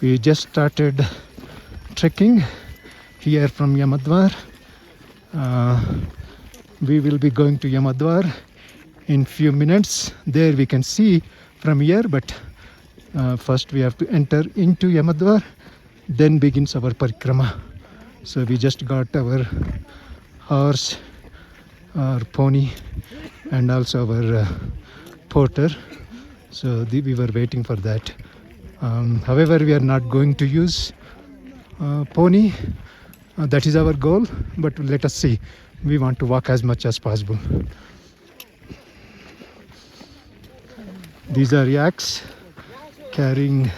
We just started trekking here from Yamadwar. We will be going to Yamadwar in few minutes. There we can see from here, but first we have to enter into Yamadwar, then begins our Parikrama. So we just got our horse, our pony, and also our porter. So we were waiting for that. However, we are not going to use pony. That is our goal, but let us see. We want to walk as much as possible. These are yaks carrying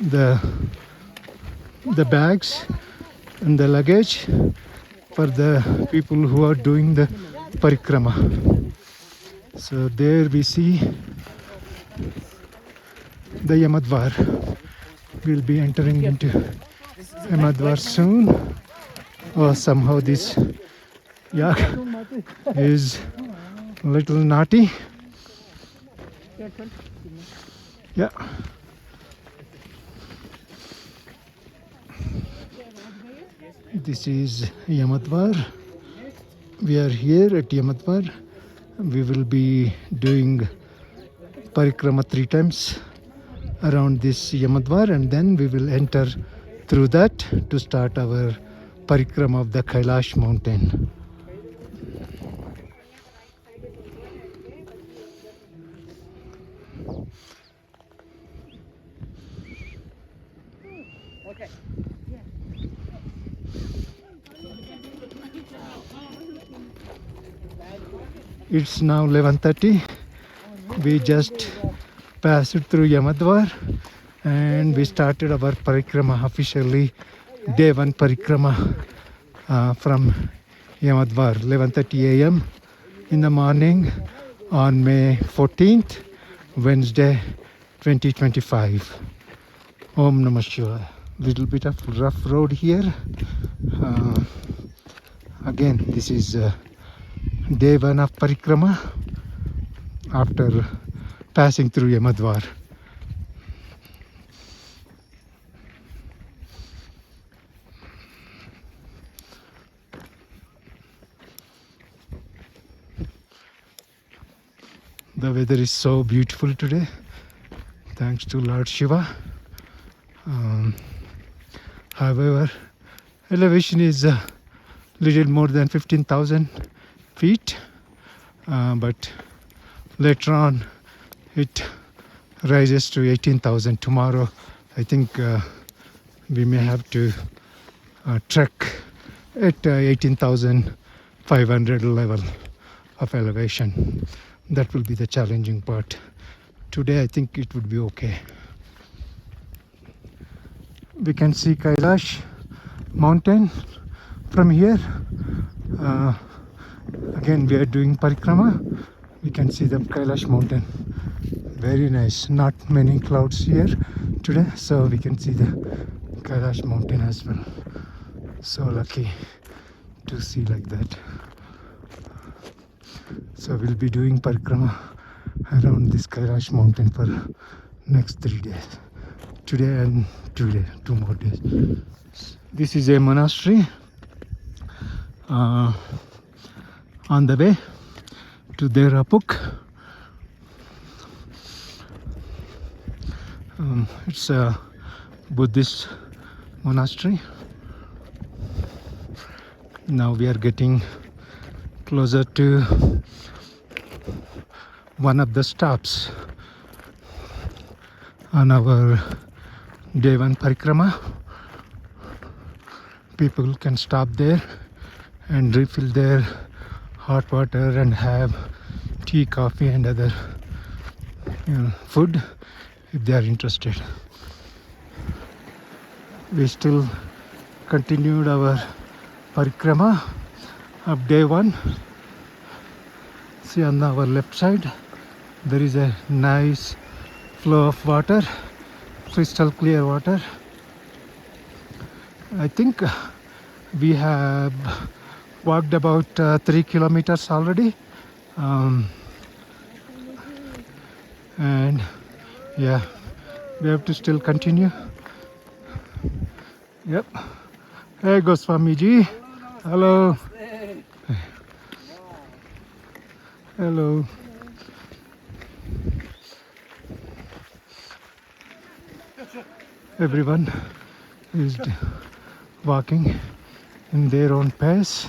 the bags and the luggage for the people who are doing the Parikrama. So there we see the Yamadwar. We'll be entering into Yamadwar soon. Oh, somehow this yak is a little naughty. Yeah. This is Yamadwar. We are here at Yamadwar. We will be doing Parikrama 3 times around this Yamadwar, and then we will enter through that to start our Parikrama of the Kailash mountain. It's now 11:30. We just passed through Yamadwar and we started our Parikrama officially. Day 1 Parikrama from Yamadwar, 11:30 a.m. in the morning on May 14th, Wednesday 2025. Om Namah Shivaya. Little bit of rough road here. Again, this is Day 1 of Parikrama after passing through Yamadwar. The weather is so beautiful today, thanks to Lord Shiva. However, elevation is a little more than 15,000 feet, but later on it rises to 18,000. Tomorrow I think we may have to trek at 18,500 level of elevation. That will be the challenging part. Today I think it would be okay. We can see Kailash mountain from here. Again, we are doing Parikrama. We can see the Kailash mountain. Very nice. Not many clouds here today, so we can see the Kailash mountain as well. So lucky to see like that. So we'll be doing Parikrama around this Kailash mountain for next 3 days. Today and 2 more days. This is a monastery on the way to Dirapuk. It's a Buddhist monastery. Now we are getting closer to one of the stops on our Day 1 Parikrama. People can stop there and refill their hot water and have tea, coffee and other food if they are interested. We still continued our Parikrama of Day 1. See, on our left side there is a nice flow of water, crystal clear water. I think we have walked about 3 kilometers already, and yeah, We have to still continue. Yep. Hey Goswami ji. Hello. Hello. Everyone is walking in their own pace.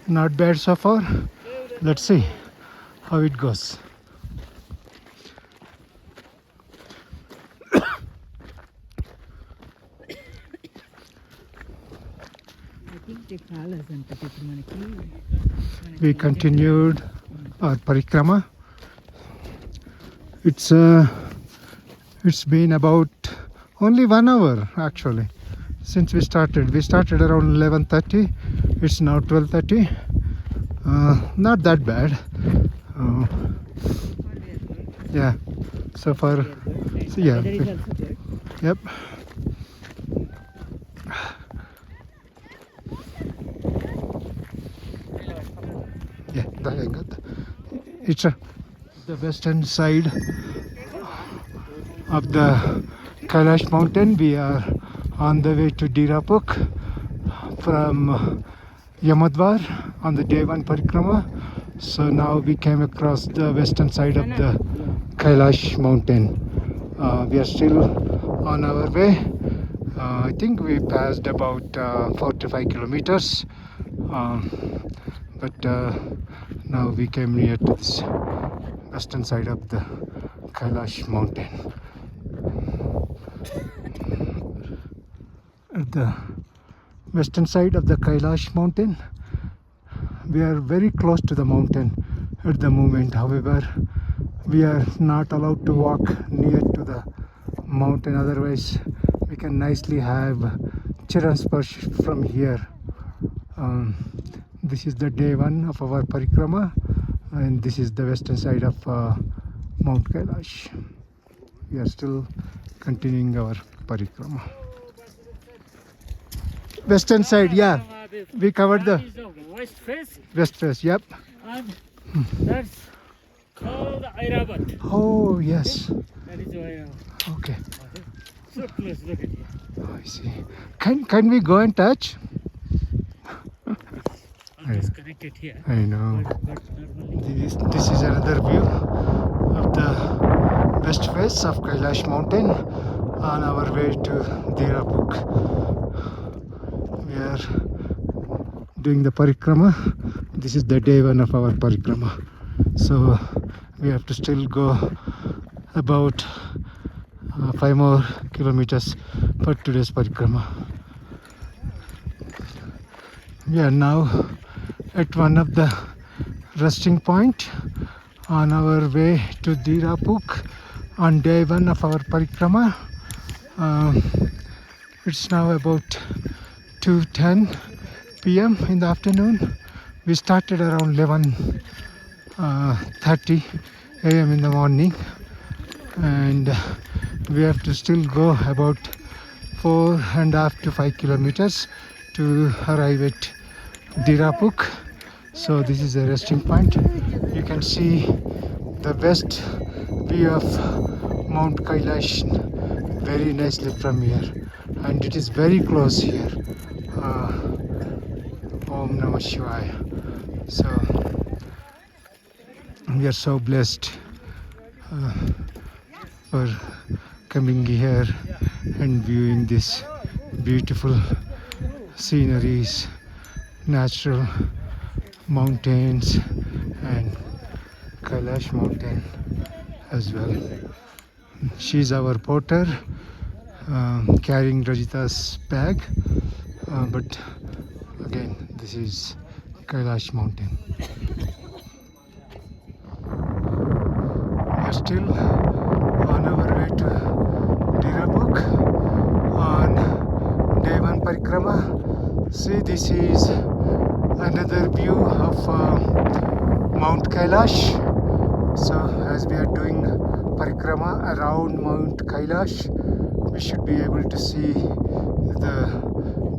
Not bad so far. Let's see how it goes. We continued our Parikrama. It's been about only 1 hour actually since we started. We started around 11:30. It's now 12:30. Not that bad. Yeah. So far, so yeah. Yep. Yeah, it's the western side of the Kailash mountain. We are on the way to Dirapuk from Yamadwar on the day 1 Parikrama. So now we came across the western side of the Kailash mountain. We are still on our way. I think we passed about 45 kilometers. But now we came near to this western side of the Kailash mountain. At the western side of the Kailash mountain, we are very close to the mountain at the moment. However, we are not allowed to walk near to the mountain, otherwise we can nicely have Chiransparsh from here. This is the day 1 of our Parikrama, and this is the western side of Mount Kailash. We are still continuing our Parikrama. Western side, yeah. We covered the west face. west face, yep. And that's called Irabad. Oh, yes. That is why. Okay. So close, look at here. Oh, I see. Can we go and touch? I'm disconnected here. I know. But normally. This is another view of the west face of Kailash mountain on our way to Dirapuk. We are doing the Parikrama. This is the day 1 of our Parikrama. So we have to still go about 5 more kilometers for today's Parikrama. We are now at one of the resting point on our way to Dirapuk on day 1 of our Parikrama. It's now about 2:10 p.m. in the afternoon. We started around 11:30 a.m. in the morning, and we have to still go about 4.5 to 5 kilometers to arrive at Dirapuk. So this is a resting point. You can see the best view of Mount Kailash very nicely from here, and it is very close here. Om Namah Shivaya. So we are so blessed for coming here and viewing this beautiful sceneries, natural mountains, and Kailash mountain as well. She's our porter, carrying Rajita's bag, but again, this is Kailash mountain. We are still on our way to Dirapuk on day 1 Parikrama. See, this is another view of Mount Kailash. So as we are doing Parikrama around Mount Kailash, we should be able to see the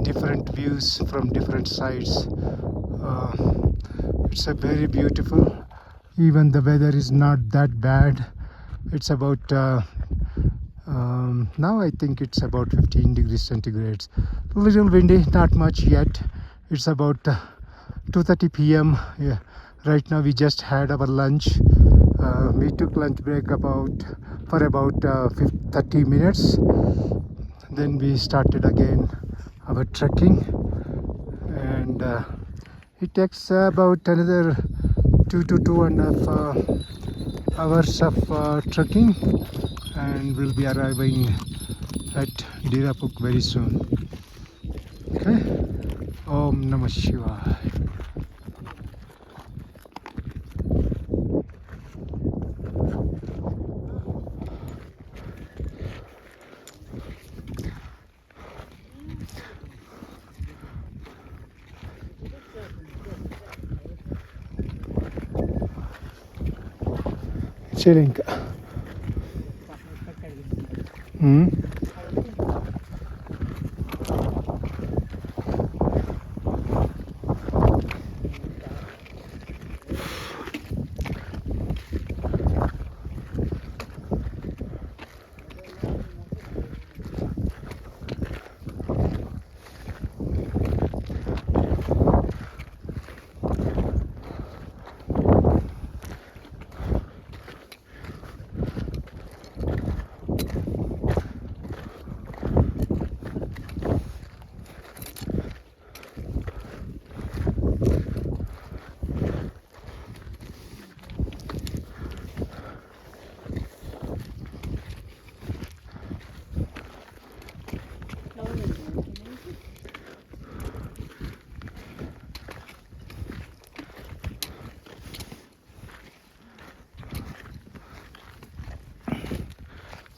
different views from different sides. It's a very beautiful. Even the weather is not that bad. It's about now I think it's about 15 degrees centigrades. Little windy, not much yet. It's about 2:30 p.m. Yeah. Right now we just had our lunch. We took lunch break for about 30 minutes. Then we started again our trekking, and it takes about another 2 to 2.5 hours of trekking, and we'll be arriving at Dirapuk very soon. Okay. Om Namah Shivaya. సరే ఇంకా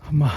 అమ్మా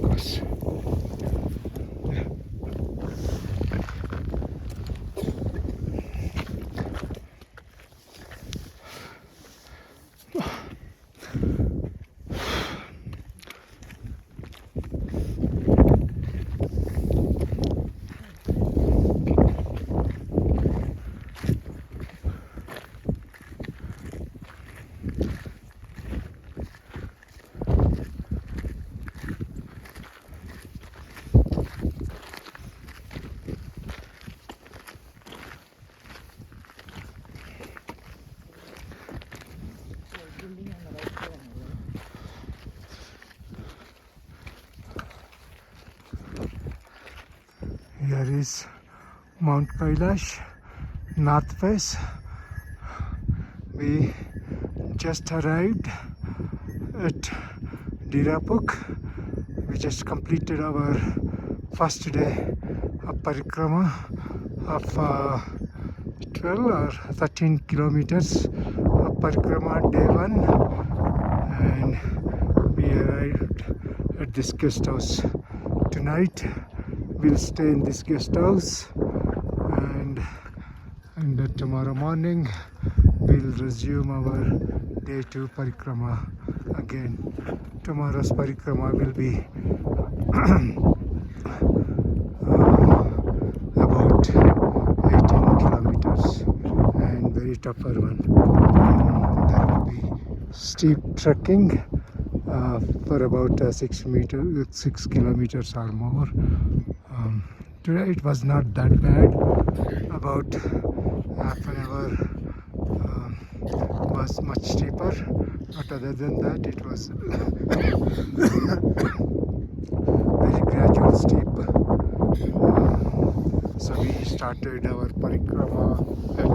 course. is Mount Kailash, north face. We just arrived at Dirapuk. We just completed our first day of Parikrama of 12 or 13 kilometers of Parikrama day 1, and we arrived at this guest house. Tonight we'll stay in this guest house, and tomorrow morning we'll resume our day 2 Parikrama again. Tomorrow's Parikrama will be about 18 kilometers and very tougher one. There will be steep trekking for about 6 kilometers or more. Today it was not that bad. About half an hour was much steeper, but other than that it was very gradual steep. So we started our Parikrama at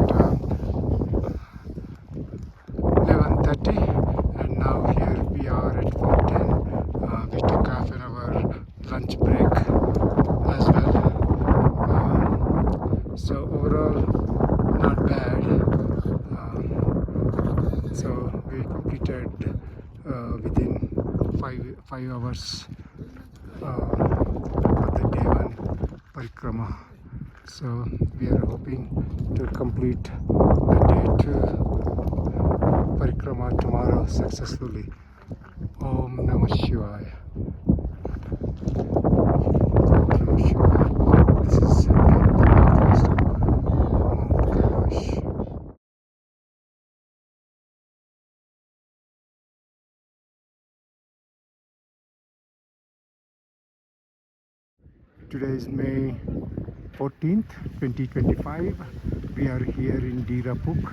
11:30, and now here we are at 4:10. We took half an hour lunch break as well. So overall, not bad. So we completed within 5 hours for the day 1 Parikrama. So we are hoping to complete the day 2 Parikrama tomorrow successfully. Om Namah Shivaya. Om Namah Shivaya. This is the northwest of Mount Kailash. Today is May 14th, 2025. We are here in Dirapuk,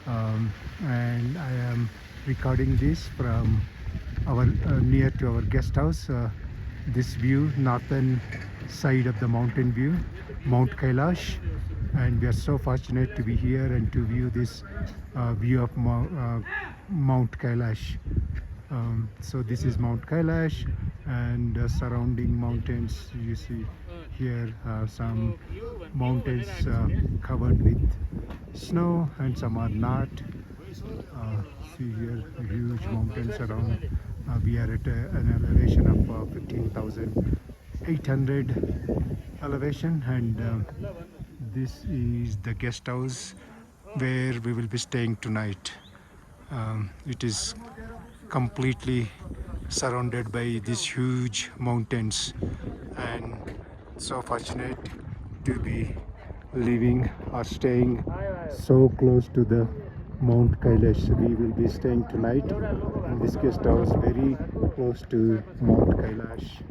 and I am recording this from our near to our guest house. This view, northern side of the mountain view, Mount Kailash, and we are so fortunate to be here and to view this view of Mount Kailash. So this is Mount Kailash, and surrounding mountains. You see here some mountains covered with snow, and some are not. See here huge mountains around. We are at an elevation of 15,800 elevation, and this is the guest house where we will be staying tonight. It is completely surrounded by these huge mountains, and so fortunate to be living or staying so close to the Mount Kailash. We will be staying tonight in this guest house very close to Mount Kailash.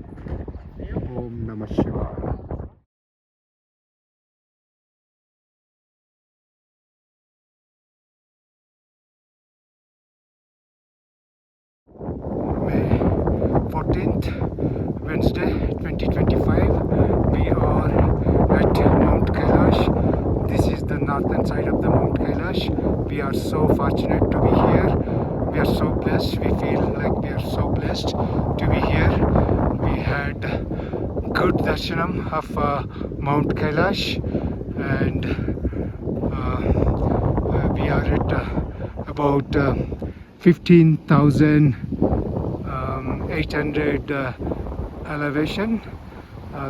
Om Namah Shivaya. May 14th, Wednesday, 2025. We are at Mount Kailash. This is the northern side of the Mount Kailash. We are so fortunate to be here. We are so blessed. We feel like we are so blessed to be here. We had good darshanam of Mount Kailash, and we are at about 15,800 elevation.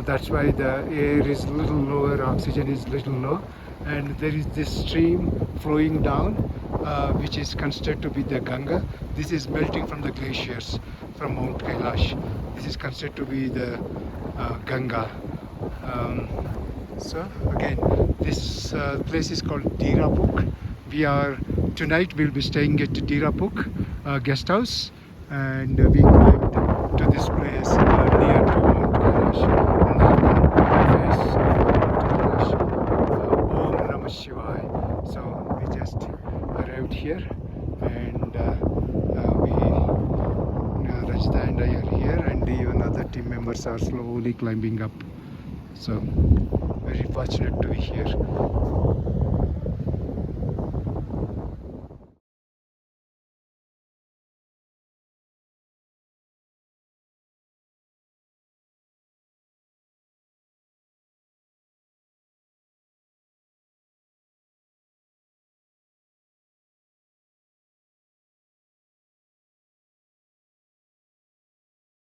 That's why the air is a little lower, oxygen is a little low, and there is this stream flowing down, which is considered to be the Ganga. This is melting from the glaciers from Mount Kailash. This is considered to be the Ganga. So again, this place is called Dirapuk. Tonight we'll be staying at Dirapuk guest house, and we climbed to this place near to Mount Kailash, northern face of Mount Kailash. Om Namah Shivaya. So we just arrived here, and Rajita and I are here, and even other team members are slowly climbing up. So very fortunate to be here.